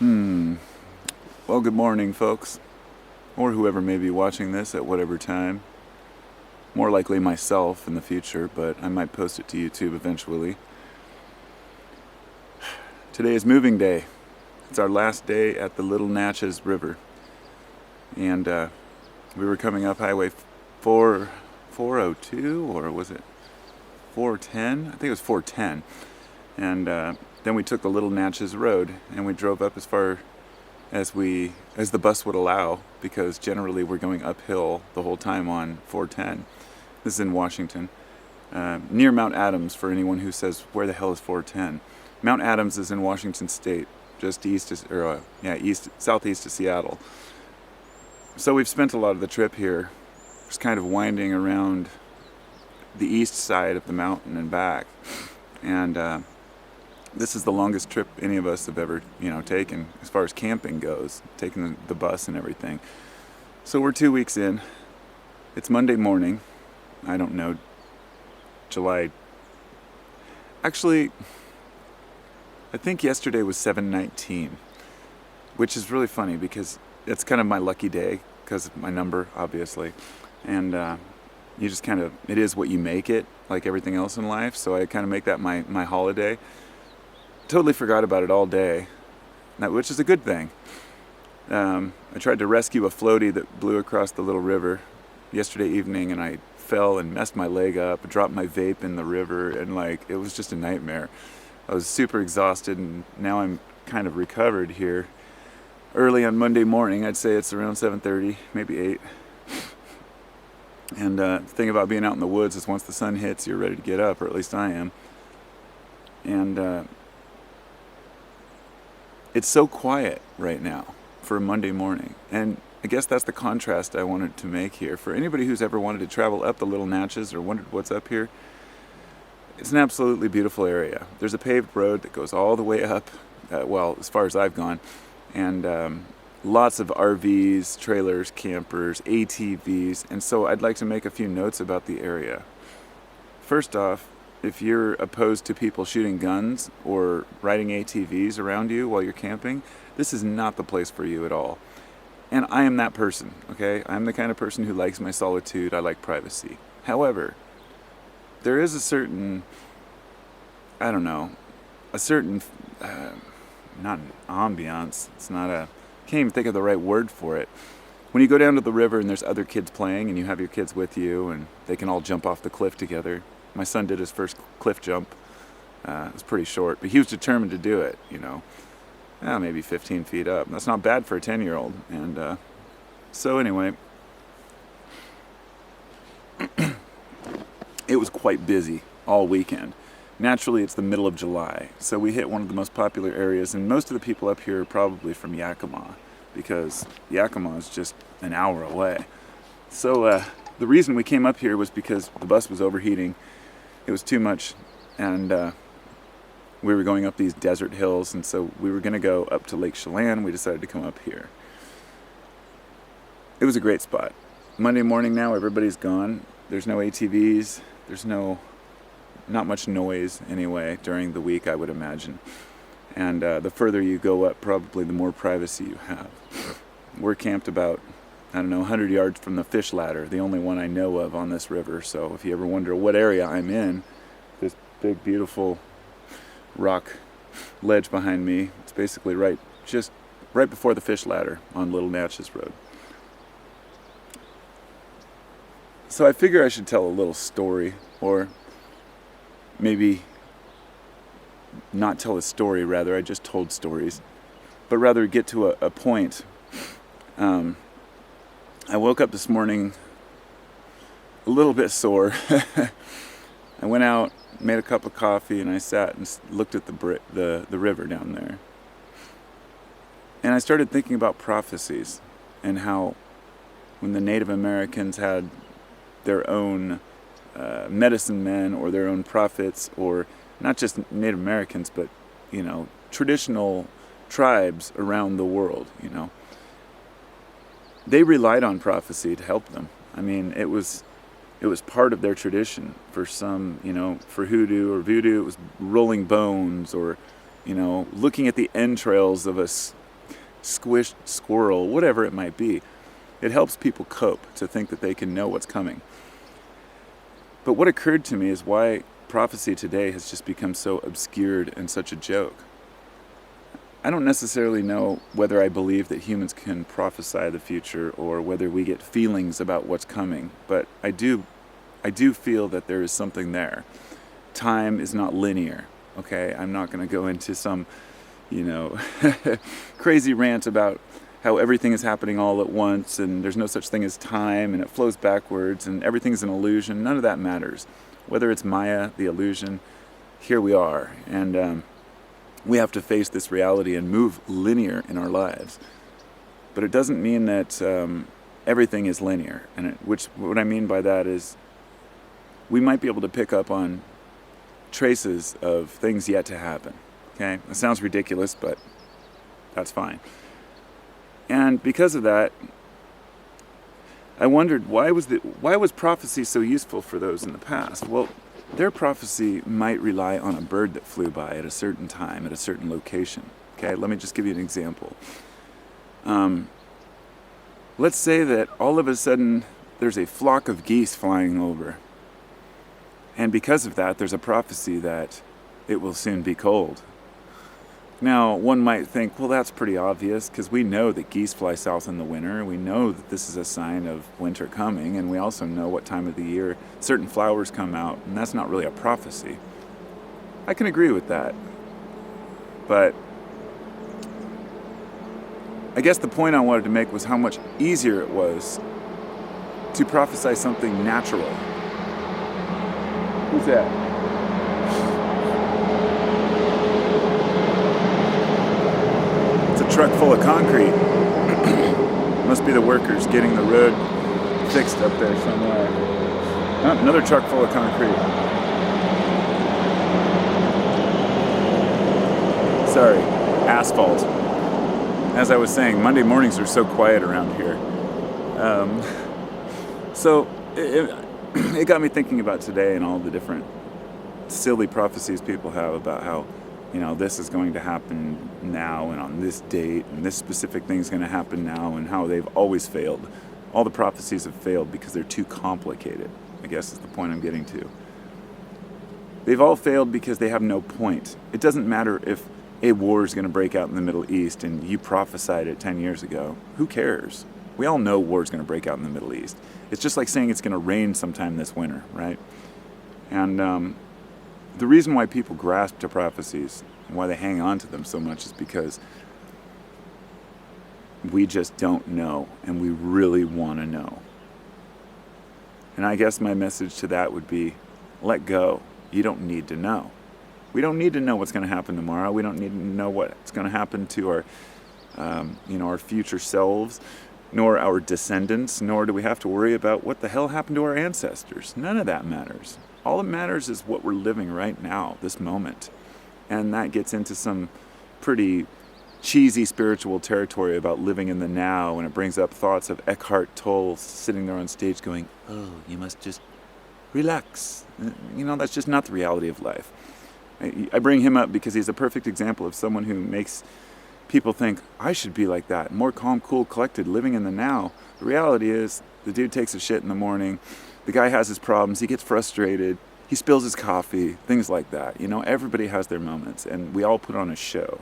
Hmm. Well, good morning, folks. Or whoever may be watching this at whatever time. More likely myself in the future, but I might post it to YouTube eventually. Today is moving day. It's our last day at the Little Natches River. And we were coming up Highway 402, or was it 410? I think it was 410. And then we took the Little Natches Road, and we drove up as far as the bus would allow, because generally we're going uphill the whole time on 410. This is in Washington, near Mount Adams, for anyone who says, where the hell is 410? Mount Adams is in Washington State, just southeast of Seattle. So we've spent a lot of the trip here just kind of winding around the east side of the mountain and back. And this is the longest trip any of us have ever, taken as far as camping goes, taking the bus and everything. So we're 2 weeks in. It's Monday morning. I don't know, July. Actually, I think yesterday was 7/19, which is really funny because it's kind of my lucky day because of my number, obviously. And you just kind of, it is what you make it, like everything else in life. So I kind of make that my holiday. Totally forgot about it all day, which is a good thing. I tried to rescue a floaty that blew across the little river yesterday evening, and I fell and messed my leg up, dropped my vape in the river, and it was just a nightmare. I was super exhausted, and now I'm kind of recovered here. Early on Monday morning, I'd say it's around 7:30, maybe 8. And the thing about being out in the woods is once the sun hits, you're ready to get up, or at least I am. And it's so quiet right now for a Monday morning. And I guess that's the contrast I wanted to make here. For anybody who's ever wanted to travel up the Little Natches or wondered what's up here, it's an absolutely beautiful area. There's a paved road that goes all the way up, as far as I've gone, and lots of RVs, trailers, campers, ATVs, and so I'd like to make a few notes about the area. First off, if you're opposed to people shooting guns or riding ATVs around you while you're camping, this is not the place for you at all. And I am that person, okay? I'm the kind of person who likes my solitude. I like privacy. However, there is a certain, not an ambiance. It's not can't even think of the right word for it. When you go down to the river and there's other kids playing and you have your kids with you and they can all jump off the cliff together. My son did his first cliff jump. It was pretty short, but he was determined to do it, maybe 15 feet up. That's not bad for a 10-year-old. And so anyway, it was quite busy all weekend. Naturally, it's the middle of July, so we hit one of the most popular areas, and most of the people up here are probably from Yakima, because Yakima is just an hour away. So the reason we came up here was because the bus was overheating. It was too much, and we were going up these desert hills, and so we were going to go up to Lake Chelan. We decided to come up here. It was a great spot. Monday morning now, everybody's gone. There's no ATVs. There's not much noise anyway during the week, I would imagine. And the further you go up, probably the more privacy you have. We're camped about 100 yards from the fish ladder, the only one I know of on this river. So if you ever wonder what area I'm in, this big, beautiful rock ledge behind me, it's basically right before the fish ladder on Little Natches Road. So I figure I should tell a little story, or maybe not tell a story, rather. I just told stories, but rather get to a point. I woke up this morning a little bit sore. I went out, made a cup of coffee, and I sat and looked at the river down there. And I started thinking about prophecies and how when the Native Americans had their own medicine men or their own prophets, or not just Native Americans, but, traditional tribes around the world, they relied on prophecy to help them. I mean, it was part of their tradition. For some, for hoodoo or voodoo, it was rolling bones, or, looking at the entrails of squished squirrel, whatever it might be. It helps people cope to think that they can know what's coming. But what occurred to me is why prophecy today has just become so obscured and such a joke. I don't necessarily know whether I believe that humans can prophesy the future or whether we get feelings about what's coming, but I do feel that there is something there. Time is not linear, okay? I'm not going to go into some, crazy rant about how everything is happening all at once and there's no such thing as time and it flows backwards and everything's an illusion. None of that matters. Whether it's Maya, the illusion, here we are. And we have to face this reality and move linear in our lives. But it doesn't mean that everything is linear. And what I mean by that is we might be able to pick up on traces of things yet to happen. Okay? It sounds ridiculous, but that's fine. And because of that, I wondered why was prophecy so useful for those in the past? Well, their prophecy might rely on a bird that flew by at a certain time, at a certain location. Okay, let me just give you an example. Let's say that all of a sudden there's a flock of geese flying over. And because of that, there's a prophecy that it will soon be cold. Now, one might think, well, that's pretty obvious because we know that geese fly south in the winter. We know that this is a sign of winter coming, and we also know what time of the year certain flowers come out, and that's not really a prophecy. I can agree with that. But I guess the point I wanted to make was how much easier it was to prophesy something natural. Who's that? Truck full of concrete. Must be the workers getting the road fixed up there somewhere. Oh, another truck full of concrete. Sorry, asphalt. As I was saying, Monday mornings are so quiet around here. So it got me thinking about today and all the different silly prophecies people have about how this is going to happen now and on this date and this specific thing is going to happen now and how they've always failed. All the prophecies have failed because they're too complicated, I guess is the point I'm getting to. They've all failed because they have no point. It doesn't matter if a war is going to break out in the Middle East and you prophesied it 10 years ago. Who cares? We all know war is going to break out in the Middle East. It's just like saying it's going to rain sometime this winter, right? And the reason why people grasp to prophecies and why they hang on to them so much is because we just don't know and we really want to know. And I guess my message to that would be, let go. You don't need to know. We don't need to know what's going to happen tomorrow. We don't need to know what's going to happen to our, our future selves, nor our descendants, nor do we have to worry about what the hell happened to our ancestors. None of that matters. All that matters is what we're living right now, this moment. And that gets into some pretty cheesy spiritual territory about living in the now, and it brings up thoughts of Eckhart Tolle sitting there on stage going, oh, you must just relax. That's just not the reality of life. I bring him up because he's a perfect example of someone who makes people think, I should be like that, more calm, cool, collected, living in the now. The reality is, the dude takes a shit in the morning, the guy has his problems, he gets frustrated, he spills his coffee, things like that. Everybody has their moments, and we all put on a show.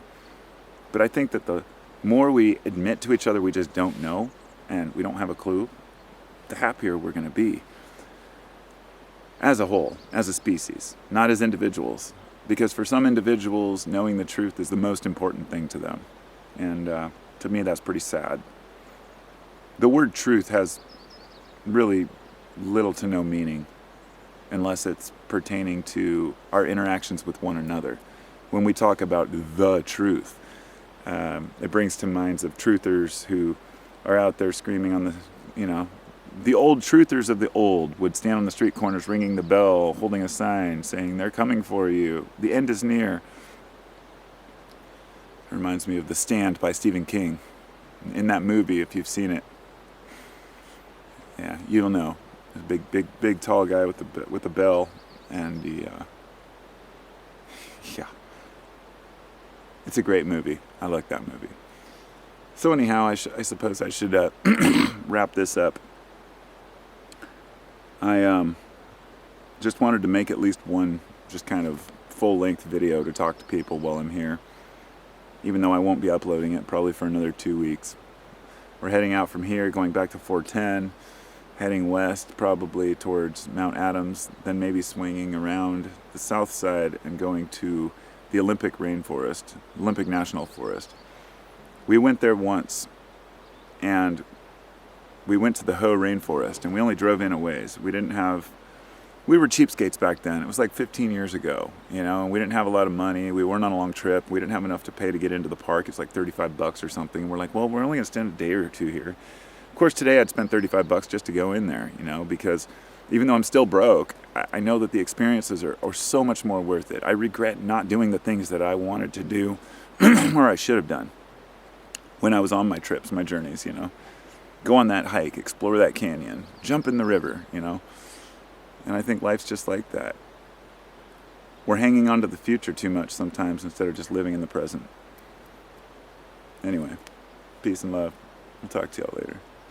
But I think that the more we admit to each other we just don't know, and we don't have a clue, the happier we're going to be. As a whole, as a species, not as individuals. Because for some individuals, knowing the truth is the most important thing to them. And to me, that's pretty sad. The word truth has really little to no meaning unless it's pertaining to our interactions with one another. When we talk about the truth, it brings to minds of truthers who are out there screaming on the old truthers of the old would stand on the street corners ringing the bell, holding a sign saying, they're coming for you. The end is near. It reminds me of The Stand by Stephen King. In that movie, if you've seen it, yeah, you'll know. A big, tall guy with a bell, and yeah. It's a great movie. I like that movie. So anyhow, I suppose I should wrap this up. I just wanted to make at least one just kind of full-length video to talk to people while I'm here, even though I won't be uploading it probably for another 2 weeks. We're heading out from here, going back to 410, heading west probably towards Mount Adams, then maybe swinging around the south side and going to the Olympic Rainforest, Olympic National Forest. We went there once, and we went to the Hoh Rainforest, and we only drove in a ways. We were cheapskates back then. It was like 15 years ago, you know, and we didn't have a lot of money. We weren't on a long trip. We didn't have enough to pay to get into the park. It's like $35 or something. We're like, well, we're only gonna spend a day or two here. Of course, today I'd spend $35 just to go in there, you know, because even though I'm still broke, I know that the experiences are so much more worth it. I regret not doing the things that I wanted to do or I should have done when I was on my trips, my journeys, you know. Go on that hike, explore that canyon, jump in the river, you know. And I think life's just like that. We're hanging on to the future too much sometimes instead of just living in the present. Anyway, peace and love. We'll talk to y'all later.